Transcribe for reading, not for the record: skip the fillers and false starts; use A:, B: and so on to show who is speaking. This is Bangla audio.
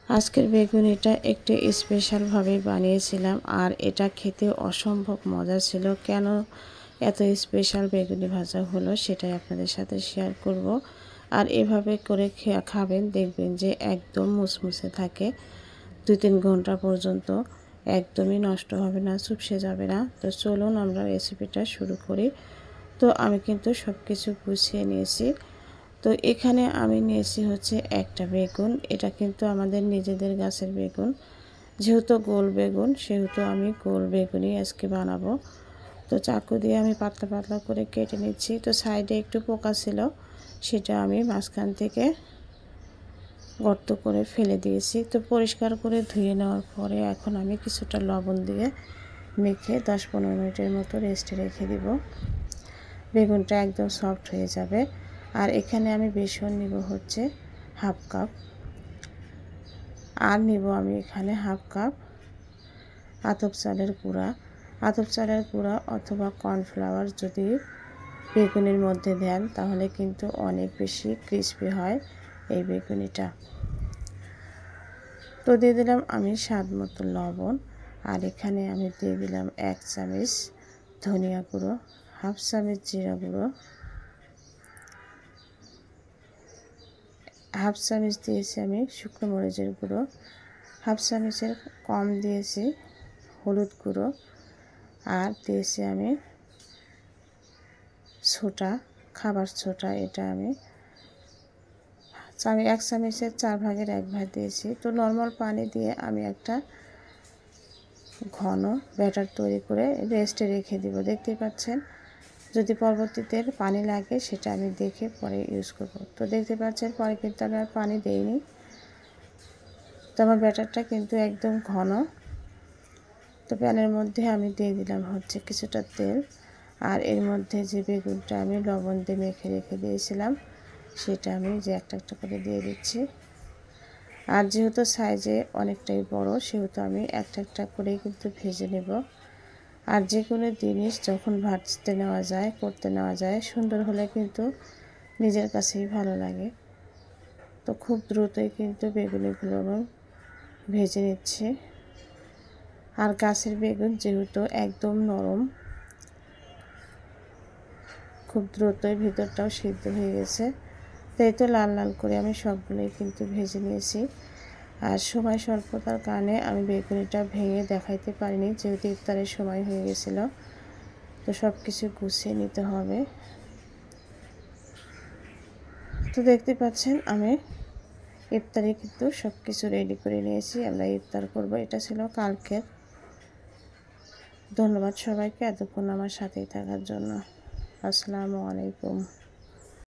A: আজকের বেগুনিটা একটু স্পেশালভাবে বানিয়েছিলাম আর এটা খেতে অসম্ভব মজা ছিল। কেন এত স্পেশাল বেগুনি ভাজা হলো সেটাই আপনাদের সাথে শেয়ার করব। আর এভাবে করে খাবেন, দেখবেন যে একদম মুসমুসে থাকে 2-3 ঘন্টা পর্যন্ত, একদমই নষ্ট হবে না, চুপসে যাবে না। তো চলুন আমরা রেসিপিটা শুরু করি। তো আমি কিন্তু সব কিছু গুছিয়ে নিয়েছি। তো এখানে আমি নিয়েছি হচ্ছে একটা বেগুন। এটা কিন্তু আমাদের নিজেদের গাছের বেগুন, যেহেতু গোল বেগুন সেহেতু আমি গোল বেগুনই আজকে বানাবো। তো চাকু দিয়ে আমি পাতলা পাতলা করে কেটে নিচ্ছি। তো সাইডে একটু পোকা ছিল, সেটা আমি মাঝখান থেকে গর্ত করে ফেলে দিয়েছি। তো পরিষ্কার করে ধুয়ে নেওয়ার পরে এখন আমি কিছুটা লবণ দিয়ে মেখে 10-15 মিনিটের মতো রেস্টে রেখে দিব। বেগুনটা একদম সফট হয়ে যাবে। আর এখানে আমি বেসন নিব হচ্ছে 1/2 কাপ, আর নিব আমি এখানে 1/2 কাপ আতপ চালের গুঁড়া। আতপ চালের গুঁড়া অথবা কর্নফ্লাওয়ার যদি বেগুনের মধ্যে দেন তাহলে কিন্তু অনেক বেশি ক্রিস্পি হয় এই বেগুনিটা। তো দিয়ে দিলাম আমি স্বাদ মতো লবণ। আর এখানে আমি দিয়ে দিলাম 1 চামচ ধনিয়া গুঁড়ো, 1/2 চামচ জিরা গুঁড়ো, 1/2 চামচ দিয়েছি আমি শুকনো মরিচের গুঁড়ো, 1/2 চামচের কম দিয়েছি হলুদ গুঁড়ো, আর দিয়েছি আমি ছোটা, খাবার ছোটা। এটা আমি 1 চামচের 4 ভাগের 1 ভাগ দিয়েছি। তো নর্মাল পানি দিয়ে আমি একটা ঘন ব্যাটার তৈরি করে রেস্টে রেখে দিব। দেখতেই পাচ্ছেন, যদি পরবর্তীতে পানি লাগে সেটা আমি দেখে পরে ইউজ করব। তো দেখতে পাচ্ছেন পরে কিন্তু আমি আর পানি দেইনি। তো আমার ব্যাটারটা কিন্তু একদম ঘন। তো প্যানের মধ্যে আমি দিয়ে দিলাম হচ্ছে কিছুটা তেল, আর এর মধ্যে যে বেগুনটা আমি লবণ দিয়ে মেখে রেখে দিয়েছিলাম সেটা আমি যে একটা একটা করে দিয়ে দিচ্ছি। আর যেহেতু সাইজে অনেকটাই বড় সেহেতু আমি একটা একটা করেই কিন্তু ভেজে নেব। আর যে কোনো জিনিস যখন ভাজতে নেওয়া যায়, করতে নেওয়া যায়, সুন্দর হলে কিন্তু নিজের কাছেই ভালো লাগে। তো খুব দ্রুতই কিন্তু বেগুনিগুলো আমি ভেজে নিচ্ছি। আর গাছের বেগুন যেহেতু একদম নরম, খুব দ্রুতই ভিতরটাও সিদ্ধ হয়ে গেছে। তাই তো লাল লাল করে আমি সবগুলোই কিন্তু ভেজে নিয়েছি। আর সময় স্বল্পতার কারণে আমি বেগুনিটা ভেঙে দেখাইতে পারিনি, যেহেতু ইফতারের সময় হয়ে গেছিলো। তো সব কিছু গুছিয়ে নিতে হবে। তো দেখতে পাচ্ছেন আমি ইফতারে কিন্তু সব কিছু রেডি করে নিয়েছি। আমরা ইফতার করব। এটা ছিল কালকের। ধন্যবাদ সবাইকে এতক্ষণ আমার সাথেই থাকার জন্য। আসসালামু আলাইকুম।